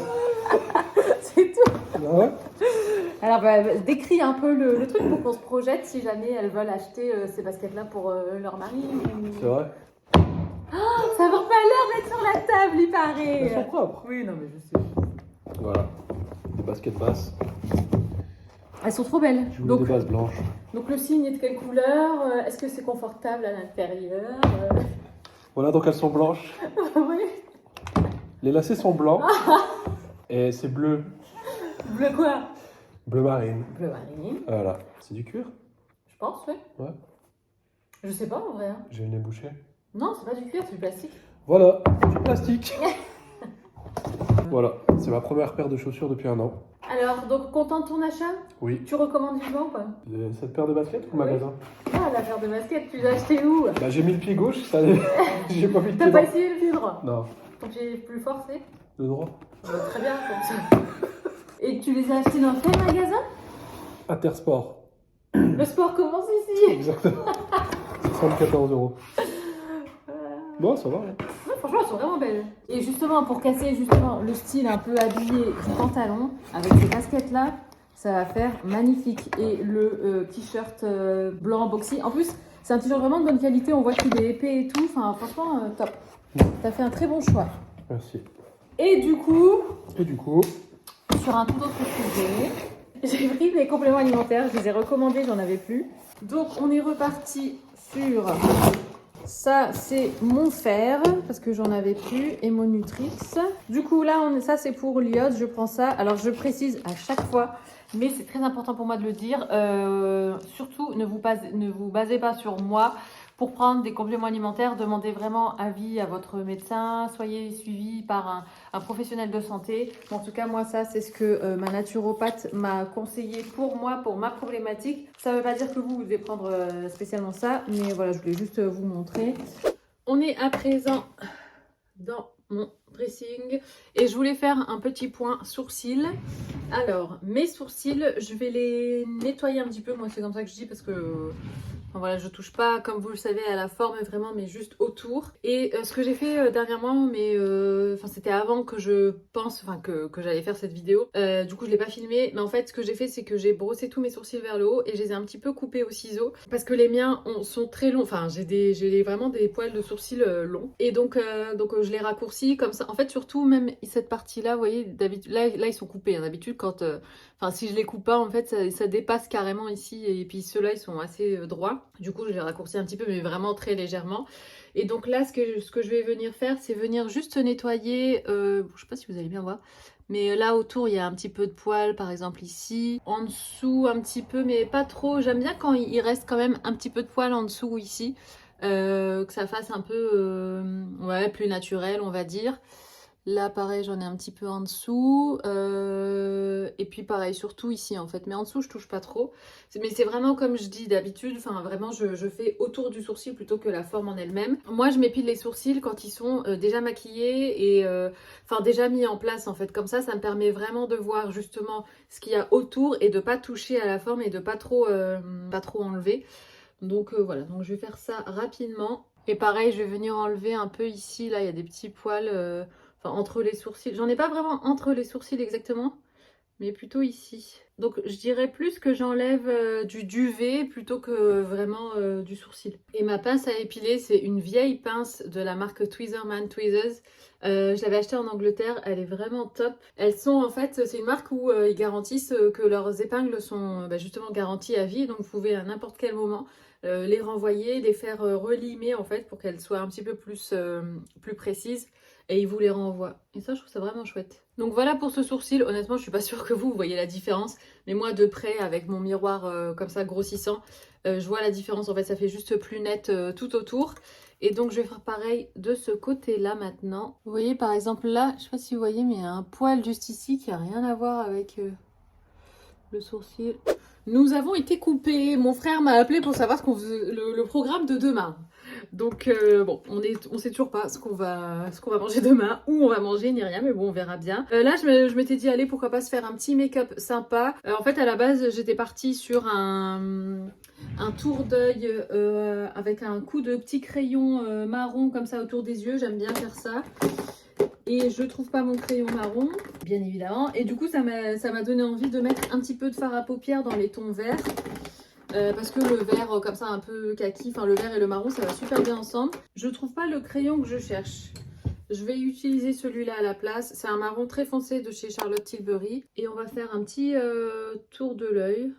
C'est tout. Ah ouais? Alors, décris un peu le truc pour qu'on se projette si jamais elles veulent acheter ces baskets-là pour leur mari. C'est vrai? Oh, ça vaut pas l'heure d'être sur la table, il paraît. Elles sont propres. Oui, non, mais je sais. Voilà. Des baskets basses. Elles sont trop belles. Je voulais des bases blanches. Donc le signe est de quelle couleur? Est-ce que c'est confortable à l'intérieur? Voilà, donc elles sont blanches. Oui. Les lacets sont blancs. Et c'est bleu. Bleu quoi? Bleu marine. Bleu marine. Voilà. C'est du cuir? Je pense, oui. Ouais. Je sais pas en vrai. Hein. J'ai le nez bouché. Non, c'est pas du cuir, c'est du plastique. Voilà, du plastique. Voilà, c'est ma première paire de chaussures depuis 1 an. Alors, donc content de ton achat? Oui. Tu recommandes vivement ou pas? Cette paire de baskets ou le magasin? Ah, la paire de baskets, tu l'as acheté où? Bah, j'ai mis le pied gauche, ça j'ai pas mis le T'as pied pas droit. essayé le pied droit? Non, Ton pied plus fort, c'est? le droit. Très bien, comme ça. Et tu les as achetés dans quel magasin? Intersport. Le sport commence ici. Exactement. 74 €. Bon, ça va. Hein. Ouais, franchement, elles sont vraiment belles. Et justement, pour casser justement le style un peu habillé du pantalon, avec ces baskets-là, ça va faire magnifique. Et le t-shirt blanc boxy. En plus, c'est un t-shirt vraiment de bonne qualité. On voit qu'il est épais et tout. Enfin, franchement, top. T'as fait un très bon choix. Merci. Et du coup, sur un tout autre sujet, j'ai pris mes compléments alimentaires. Je les ai recommandés, j'en avais plus. Donc, on est reparti sur... Ça, c'est mon fer, parce que j'en avais plus, et mon Nutrix. Du coup, là, ça, c'est pour l'iode, je prends ça. Alors, je précise à chaque fois, mais c'est très important pour moi de le dire. Surtout, ne vous basez pas sur moi. Pour prendre des compléments alimentaires, demandez vraiment avis à votre médecin. Soyez suivi par un professionnel de santé. En tout cas, moi, ça, c'est ce que ma naturopathe m'a conseillé pour moi, pour ma problématique. Ça ne veut pas dire que vous devez prendre spécialement ça, mais voilà, je voulais juste vous montrer. On est à présent dans mon dressing et je voulais faire un petit point sourcils. Alors, mes sourcils, je vais les nettoyer un petit peu. Moi, c'est comme ça que je dis parce que... Enfin, voilà, je touche pas, comme vous le savez, à la forme vraiment, mais juste autour. Et ce que j'ai fait dernièrement, mais c'était avant que je pense, que j'allais faire cette vidéo. Du coup, je l'ai pas filmé. Mais en fait, ce que j'ai fait, c'est que j'ai brossé tous mes sourcils vers le haut et je les ai un petit peu coupés au ciseau. Parce que les miens sont très longs. Enfin, j'ai vraiment des poils de sourcils longs. Et donc je les raccourcis comme ça. En fait, surtout, même cette partie-là, vous voyez, d'habitude, là, ils sont coupés. Hein. D'habitude, quand... si je les coupe pas, en fait, ça dépasse carrément ici. Et puis ceux-là, ils sont assez droits. Du coup, je les raccourcis un petit peu, mais vraiment très légèrement. Et donc là, ce que je vais venir faire, c'est venir juste nettoyer. Je sais pas si vous allez bien voir. Mais là, autour, il y a un petit peu de poils, par exemple ici. En dessous, un petit peu, mais pas trop. J'aime bien quand il reste quand même un petit peu de poils en dessous ou ici. Que ça fasse un peu plus naturel, on va dire. Là, pareil, j'en ai un petit peu en dessous. Et puis, pareil, surtout ici, en fait. Mais en dessous, je touche pas trop. Mais c'est vraiment comme je dis d'habitude. Enfin, vraiment, je fais autour du sourcil plutôt que la forme en elle-même. Moi, je m'épile les sourcils quand ils sont déjà maquillés et déjà mis en place, en fait. Comme ça me permet vraiment de voir justement ce qu'il y a autour et de pas toucher à la forme et de pas trop enlever. Donc, voilà. Donc, je vais faire ça rapidement. Et pareil, je vais venir enlever un peu ici. Là, il y a des petits poils... entre les sourcils. J'en ai pas vraiment entre les sourcils exactement, mais plutôt ici. Donc je dirais plus que j'enlève du duvet plutôt que vraiment du sourcil. Et ma pince à épiler, c'est une vieille pince de la marque Tweezerman Tweezers. Je l'avais achetée en Angleterre, elle est vraiment top. Elles sont en fait, c'est une marque où ils garantissent que leurs épingles sont justement garanties à vie, donc vous pouvez à n'importe quel moment les renvoyer, les faire relimer en fait pour qu'elles soient un petit peu plus précises. Et ils vous les renvoient. Et ça, je trouve ça vraiment chouette. Donc voilà pour ce sourcil. Honnêtement, je suis pas sûre que vous voyez la différence. Mais moi, de près, avec mon miroir comme ça grossissant, je vois la différence. En fait, ça fait juste plus net tout autour. Et donc, je vais faire pareil de ce côté-là maintenant. Vous voyez, par exemple, là, je sais pas si vous voyez, mais il y a un poil juste ici qui a rien à voir avec le sourcil. Nous avons été coupés. Mon frère m'a appelé pour savoir ce qu'on faisait, le programme de demain. Donc on sait toujours pas ce qu'on va manger demain, où on va manger ni rien, mais bon, on verra bien. Là, je m'étais dit, allez, pourquoi pas se faire un petit make-up sympa. En fait, à la base, j'étais partie sur un tour d'œil avec un coup de petit crayon marron comme ça autour des yeux. J'aime bien faire ça. Et je trouve pas mon crayon marron, bien évidemment. Et du coup, ça m'a donné envie de mettre un petit peu de fard à paupières dans les tons verts. Parce que le vert comme ça un peu kaki, le vert et le marron ça va super bien ensemble. Je trouve pas le crayon que je cherche. Je vais utiliser celui-là à la place. C'est un marron très foncé de chez Charlotte Tilbury. Et on va faire un petit tour de l'œil.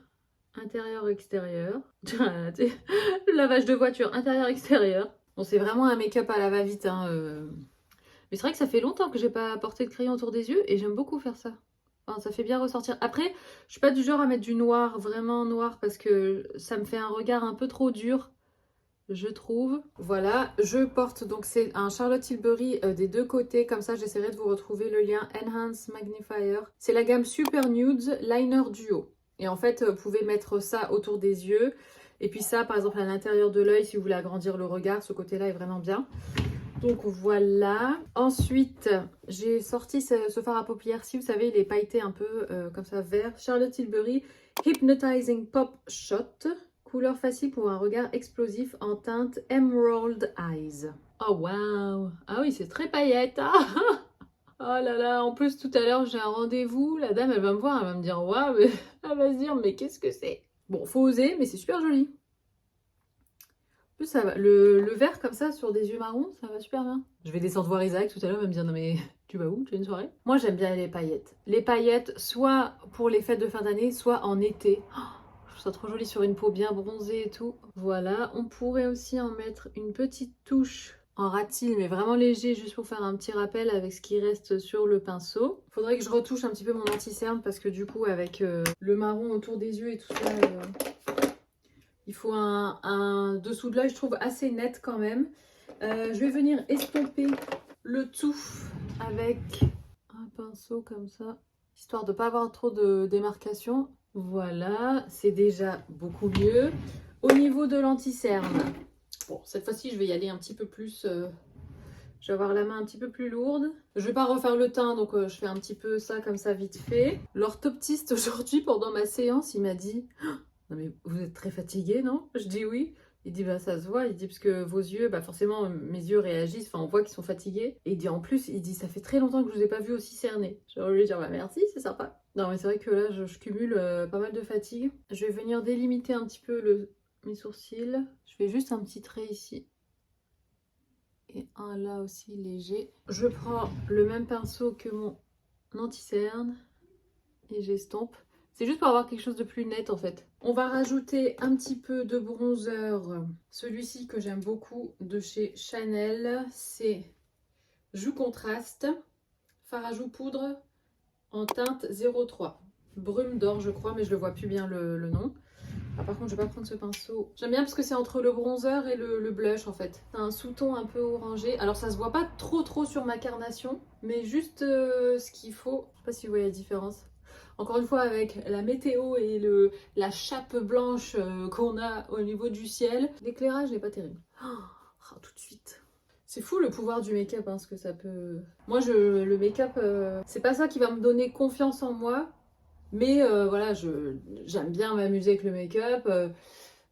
Intérieur-extérieur. Le lavage de voiture, intérieur-extérieur. Bon, c'est vraiment un make-up à la va-vite. Hein, Mais c'est vrai que ça fait longtemps que j'ai pas porté de crayon autour des yeux. Et j'aime beaucoup faire ça. Enfin, ça fait bien ressortir. Après, je suis pas du genre à mettre du noir, vraiment noir. Parce que ça me fait un regard un peu trop dur. Je trouve. Voilà, je porte donc c'est un Charlotte Tilbury des deux côtés, comme ça j'essaierai de vous retrouver le lien Enhance Magnifier. C'est la gamme Super Nudes Liner Duo. Et en fait, vous pouvez mettre ça autour des yeux. Et puis ça, par exemple, à l'intérieur de l'œil, si vous voulez agrandir le regard, ce côté-là est vraiment bien. Donc voilà. Ensuite, j'ai sorti ce fard à paupières-ci, vous savez, il est pailleté un peu comme ça vert. Charlotte Tilbury Hypnotizing Pop Shot. Couleur facile pour un regard explosif en teinte Emerald Eyes. Oh waouh! Ah oui, c'est très paillette. Ah oh là là, en plus tout à l'heure j'ai un rendez-vous. La dame elle va me voir, elle va me dire waouh, elle va se dire mais qu'est-ce que c'est? Bon, faut oser, mais c'est super joli. En plus ça va, le vert comme ça sur des yeux marrons, ça va super bien. Je vais descendre voir Isaac tout à l'heure, il va me dire non mais tu vas où? Tu as une soirée? Moi j'aime bien les paillettes. Les paillettes, soit pour les fêtes de fin d'année, soit en été. Oh, je trouve ça trop joli sur une peau bien bronzée et tout. Voilà, on pourrait aussi en mettre une petite touche en rat-il, mais vraiment léger, juste pour faire un petit rappel avec ce qui reste sur le pinceau. Faudrait que je retouche un petit peu mon anti-cerne parce que du coup, avec le marron autour des yeux et tout ça, il faut un dessous de l'œil, je trouve, assez net quand même. Je vais venir estomper le tout avec un pinceau comme ça, histoire de ne pas avoir trop de démarcation. Voilà, c'est déjà beaucoup mieux. Au niveau de l'anti-cerne, bon, cette fois-ci, je vais y aller un petit peu plus... je vais avoir la main un petit peu plus lourde. Je vais pas refaire le teint, donc je fais un petit peu ça comme ça vite fait. L'orthoptiste aujourd'hui, pendant ma séance, il m'a dit « Non mais vous êtes très fatiguée, non ?» Je dis « Oui ». Il dit bah ça se voit, il dit parce que vos yeux, bah forcément mes yeux réagissent, enfin on voit qu'ils sont fatigués. Et il dit en plus, il dit ça fait très longtemps que je vous ai pas vu aussi cerné. J'ai envie de lui dire bah merci, c'est sympa. Non mais c'est vrai que là je cumule pas mal de fatigue. Je vais venir délimiter un petit peu mes sourcils. Je fais juste un petit trait ici. Et un là aussi léger. Je prends le même pinceau que mon anti-cerne et j'estompe. C'est juste pour avoir quelque chose de plus net en fait. On va rajouter un petit peu de bronzer. Celui-ci que j'aime beaucoup de chez Chanel, c'est Joue Contraste, fard à joues poudre en teinte 03. Brume d'or je crois, mais je le vois plus bien le nom. Ah, par contre je vais pas prendre ce pinceau. J'aime bien parce que c'est entre le bronzer et le blush en fait. C'est un sous-ton un peu orangé. Alors ça se voit pas trop sur ma carnation, mais juste ce qu'il faut. Je sais pas si vous voyez la différence. Encore une fois, avec la météo et la chape blanche qu'on a au niveau du ciel, l'éclairage n'est pas terrible. Oh, tout de suite. C'est fou le pouvoir du make-up, hein, ce que ça peut... Moi, le make-up, c'est pas ça qui va me donner confiance en moi. Mais voilà, j'aime bien m'amuser avec le make-up.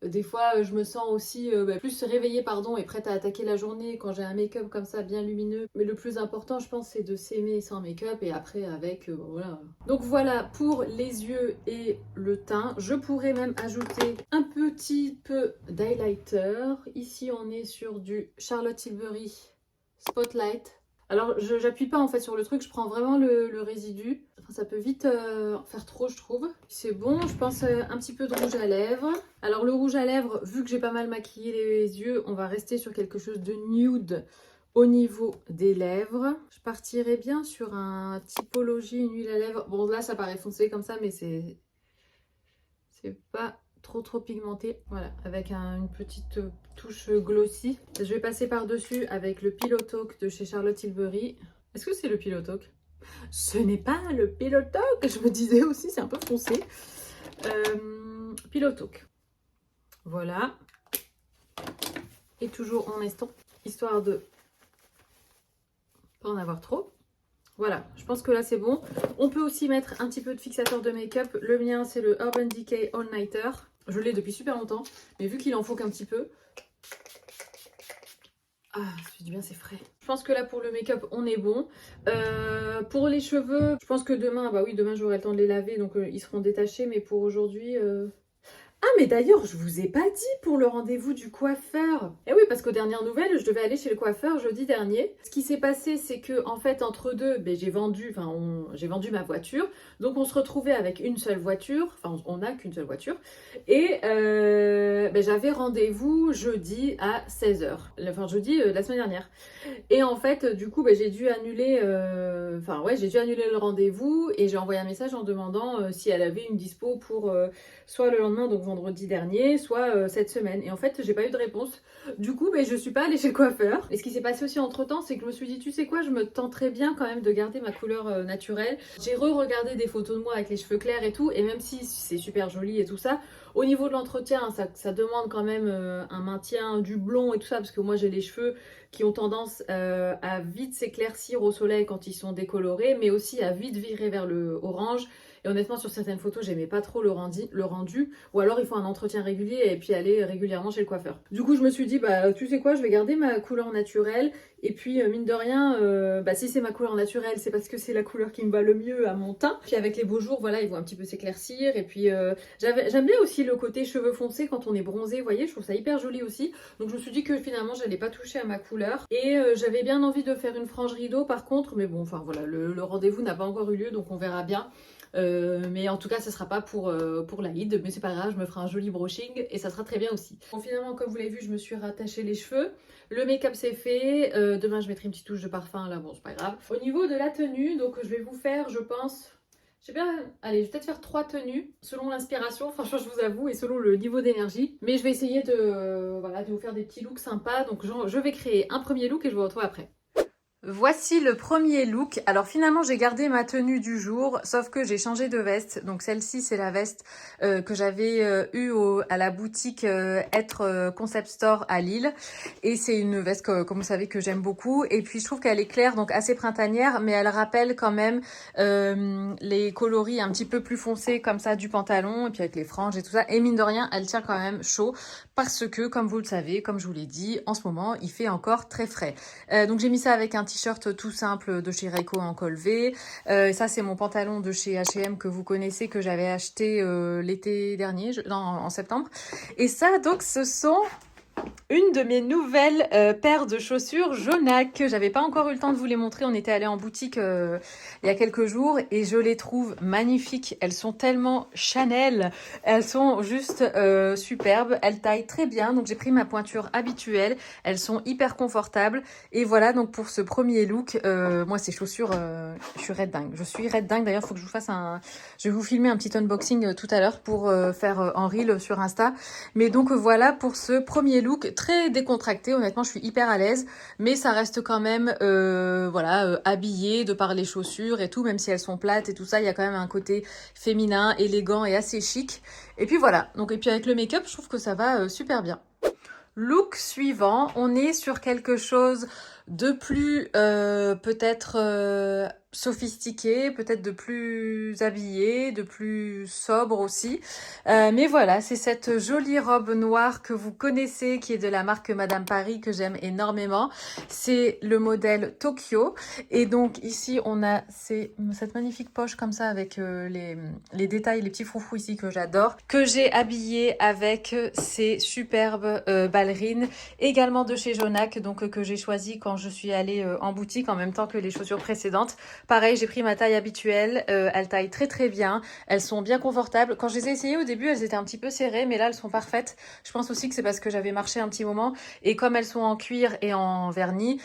Des fois, je me sens aussi plus réveillée et prête à attaquer la journée quand j'ai un make-up comme ça, bien lumineux. Mais le plus important, je pense, c'est de s'aimer sans make-up et après avec, voilà. Donc voilà, pour les yeux et le teint. Je pourrais même ajouter un petit peu d'highlighter. Ici, on est sur du Charlotte Tilbury Spotlight. Alors, j'appuie pas en fait sur le truc, je prends vraiment le résidu. Enfin, ça peut vite faire trop, je trouve. C'est bon, je pense un petit peu de rouge à lèvres. Alors, le rouge à lèvres, vu que j'ai pas mal maquillé les yeux, on va rester sur quelque chose de nude au niveau des lèvres. Je partirai bien sur un typologie, une huile à lèvres. Bon, là, ça paraît foncé comme ça, mais c'est pas trop pigmenté. Voilà, avec une petite touche glossy. Je vais passer par-dessus avec le Pillow Talk de chez Charlotte Tilbury. Est-ce que c'est le Pillow Talk? Ce n'est pas le Pillow Talk. Je me disais aussi, c'est un peu foncé. Pillow Talk. Voilà. Et toujours en estompe, histoire de pas en avoir trop. Voilà, je pense que là c'est bon. On peut aussi mettre un petit peu de fixateur de make-up. Le mien c'est le Urban Decay All Nighter. Je l'ai depuis super longtemps, mais vu qu'il en faut qu'un petit peu. Ah, ça fait du bien, c'est frais. Je pense que là pour le make-up on est bon. Pour les cheveux, je pense que demain, bah oui, demain j'aurai le temps de les laver, donc ils seront détachés. Mais pour aujourd'hui, Ah, mais d'ailleurs, je vous ai pas dit pour le rendez-vous du coiffeur. Eh oui, parce qu'aux dernières nouvelles, je devais aller chez le coiffeur jeudi dernier. Ce qui s'est passé, c'est que en fait, entre deux, ben, j'ai vendu ma voiture. Donc, on se retrouvait avec une seule voiture. Enfin, on n'a qu'une seule voiture. Et ben, j'avais rendez-vous jeudi à 16h. Enfin, jeudi la semaine dernière. Et en fait, du coup, ben, j'ai dû annuler le rendez-vous et j'ai envoyé un message en demandant si elle avait une dispo pour soit le lendemain, donc vendredi dernier, soit cette semaine. Et en fait, j'ai pas eu de réponse. Du coup, ben, je suis pas allée chez le coiffeur. Et ce qui s'est passé aussi entre-temps, c'est que je me suis dit, tu sais quoi, je me tenterais bien quand même de garder ma couleur naturelle. J'ai re-regardé des photos de moi avec les cheveux clairs et tout, et même si c'est super joli et tout ça, au niveau de l'entretien, ça demande quand même un maintien du blond et tout ça, parce que moi j'ai les cheveux qui ont tendance à vite s'éclaircir au soleil quand ils sont décolorés, mais aussi à vite virer vers le orange. Et honnêtement, sur certaines photos, j'aimais pas trop le rendu. Ou alors, il faut un entretien régulier et puis aller régulièrement chez le coiffeur. Du coup, je me suis dit, bah, tu sais quoi, je vais garder ma couleur naturelle. Et puis, mine de rien, bah, si c'est ma couleur naturelle, c'est parce que c'est la couleur qui me va le mieux à mon teint. Puis avec les beaux jours, voilà, ils vont un petit peu s'éclaircir. Et puis, j'aime bien aussi le côté cheveux foncés quand on est bronzé. Vous voyez, je trouve ça hyper joli aussi. Donc, je me suis dit que finalement, j'allais pas toucher à ma couleur. Et j'avais bien envie de faire une frange rideau, par contre. Mais bon, enfin, voilà, le rendez-vous n'a pas encore eu lieu, donc on verra bien. Mais en tout cas, ce sera pas pour l'Aïd, mais c'est pas grave, je me ferai un joli brushing et ça sera très bien aussi. Bon, finalement, comme vous l'avez vu, je me suis rattaché les cheveux. Le make-up c'est fait. Demain, je mettrai une petite touche de parfum là, bon, c'est pas grave. Au niveau de la tenue, donc je vais vous faire, je pense, je sais bien, allez, je vais peut-être faire 3 tenues selon l'inspiration, franchement, je vous avoue, et selon le niveau d'énergie. Mais je vais essayer de vous faire des petits looks sympas. Donc, je vais créer un premier look et je vous retrouve après. Voici le premier look. Alors finalement j'ai gardé ma tenue du jour, sauf que j'ai changé de veste. Donc celle-ci c'est la veste que j'avais eue à la boutique Être Concept Store à Lille. Et c'est une veste comme vous savez que j'aime beaucoup. Et puis je trouve qu'elle est claire, donc assez printanière, mais elle rappelle quand même les coloris un petit peu plus foncés comme ça du pantalon, et puis avec les franges et tout ça. Et mine de rien, elle tient quand même chaud parce que comme vous le savez, comme je vous l'ai dit, en ce moment il fait encore très frais. Donc j'ai mis ça avec un t-shirt tout simple de chez Reiko en col V. Ça c'est mon pantalon de chez H&M que vous connaissez, que j'avais acheté l'été dernier, en septembre. Et ça donc ce sont une de mes nouvelles paires de chaussures Jonac. J'avais pas encore eu le temps de vous les montrer. On était allé en boutique il y a quelques jours et je les trouve magnifiques. Elles sont tellement Chanel. Elles sont juste superbes. Elles taillent très bien. Donc j'ai pris ma pointure habituelle. Elles sont hyper confortables. Et voilà donc pour ce premier look. Moi ces chaussures, je suis red dingue. Je suis red dingue. D'ailleurs il faut que je vous fasse je vais vous filmer un petit unboxing tout à l'heure pour faire en reel sur Insta. Mais donc voilà pour ce premier look très décontracté, honnêtement je suis hyper à l'aise, mais ça reste quand même habillé de par les chaussures et tout, même si elles sont plates et tout ça, il y a quand même un côté féminin, élégant et assez chic. Et puis voilà, donc et puis avec le make-up je trouve que ça va super bien. Look suivant, on est sur quelque chose de plus peut-être sophistiqué, peut-être de plus habillé, de plus sobre aussi. Mais voilà, c'est cette jolie robe noire que vous connaissez, qui est de la marque Madame Paris, que j'aime énormément. C'est le modèle Tokyo. Et donc ici, on a cette magnifique poche comme ça avec les détails, les petits froufrous ici que j'adore, que j'ai habillé avec ces superbes ballerines, également de chez Jonac, donc que j'ai choisi quand je suis allée en boutique en même temps que les chaussures précédentes. Pareil, j'ai pris ma taille habituelle, elles taillent très très bien, elles sont bien confortables. Quand je les ai essayées au début, elles étaient un petit peu serrées, mais là elles sont parfaites. Je pense aussi que c'est parce que j'avais marché un petit moment, et comme elles sont en cuir et en vernis,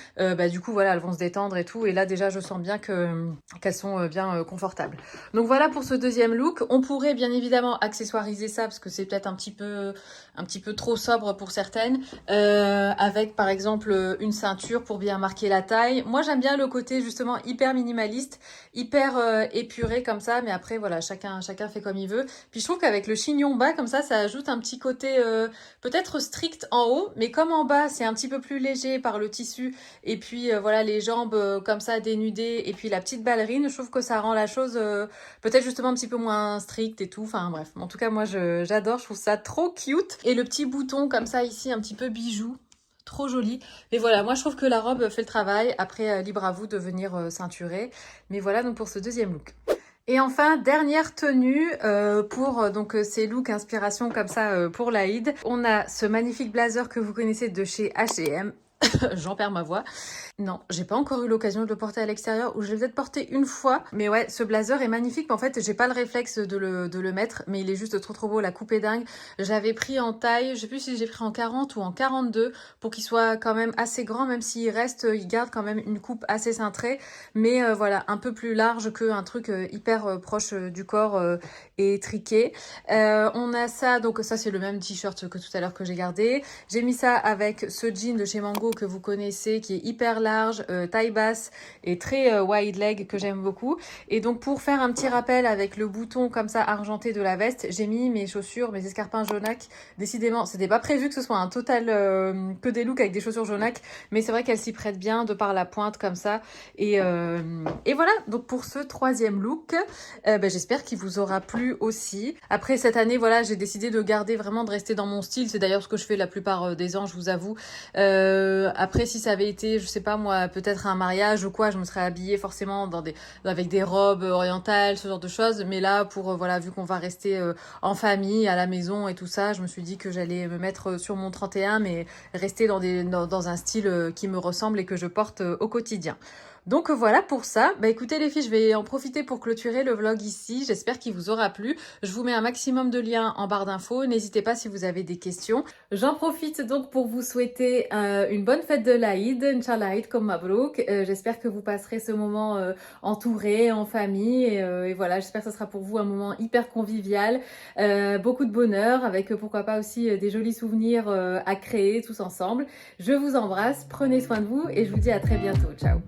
du coup voilà, elles vont se détendre et tout, et là déjà je sens bien qu'elles sont bien confortables. Donc voilà pour ce deuxième look. On pourrait bien évidemment accessoiriser ça, parce que c'est peut-être un petit peu trop sobre pour certaines, avec par exemple une ceinture pour bien marquer la taille. Moi j'aime bien le côté justement hyper minimaliste, hyper épuré comme ça, mais après voilà, chacun fait comme il veut. Puis je trouve qu'avec le chignon bas comme ça ajoute un petit côté peut-être strict en haut, mais comme en bas c'est un petit peu plus léger par le tissu, et puis voilà les jambes comme ça dénudées, et puis la petite ballerine, je trouve que ça rend la chose peut-être justement un petit peu moins stricte et tout. Enfin bref, en tout cas moi j'adore, je trouve ça trop cute. Et le petit bouton comme ça ici, un petit peu bijou, trop joli. Mais voilà, moi je trouve que la robe fait le travail. Après, libre à vous de venir ceinturer. Mais voilà donc pour ce deuxième look. Et enfin, dernière tenue pour donc ces looks inspiration comme ça pour l'Aïd. On a ce magnifique blazer que vous connaissez de chez H&M. J'en perds ma voix. Non, j'ai pas encore eu l'occasion de le porter à l'extérieur, ou je l'ai peut-être porté une fois. Mais ouais, ce blazer est magnifique. Mais en fait, j'ai pas le réflexe de le mettre, mais il est juste trop beau. La coupe est dingue. J'avais pris en taille, je sais plus si j'ai pris en 40 ou en 42 pour qu'il soit quand même assez grand, même s'il reste, il garde quand même une coupe assez cintrée. Mais voilà, un peu plus large qu'un truc hyper proche du corps et étriqué. On a ça, donc ça c'est le même t-shirt que tout à l'heure que j'ai gardé. J'ai mis ça avec ce jean de chez Mango que vous connaissez, qui est hyper large, taille basse et très wide leg, que j'aime beaucoup. Et donc pour faire un petit rappel avec le bouton comme ça argenté de la veste, j'ai mis mes chaussures, mes escarpins jaunaques. Décidément, c'était pas prévu que ce soit un total que des looks avec des chaussures jaunaques, mais c'est vrai qu'elles s'y prêtent bien de par la pointe comme ça. Et voilà, donc pour ce troisième look, j'espère qu'il vous aura plu aussi. Après cette année, voilà, j'ai décidé de garder vraiment, de rester dans mon style. C'est d'ailleurs ce que je fais la plupart des ans, je vous avoue. Après, si ça avait été, je sais pas moi, peut-être un mariage ou quoi, je me serais habillée forcément avec des robes orientales, ce genre de choses. Mais là, voilà, vu qu'on va rester en famille, à la maison et tout ça, je me suis dit que j'allais me mettre sur mon 31, mais rester dans un style qui me ressemble et que je porte au quotidien. Donc voilà pour ça. Écoutez les filles, je vais en profiter pour clôturer le vlog ici. J'espère qu'il vous aura plu. Je vous mets un maximum de liens en barre d'infos. N'hésitez pas si vous avez des questions. J'en profite donc pour vous souhaiter une bonne fête de l'Aïd, Inch'Allah Aïd comme Mabrouk. J'espère que vous passerez ce moment entouré, en famille. Et voilà, j'espère que ce sera pour vous un moment hyper convivial. Beaucoup de bonheur, avec pourquoi pas aussi des jolis souvenirs à créer tous ensemble. Je vous embrasse, prenez soin de vous et je vous dis à très bientôt. Ciao.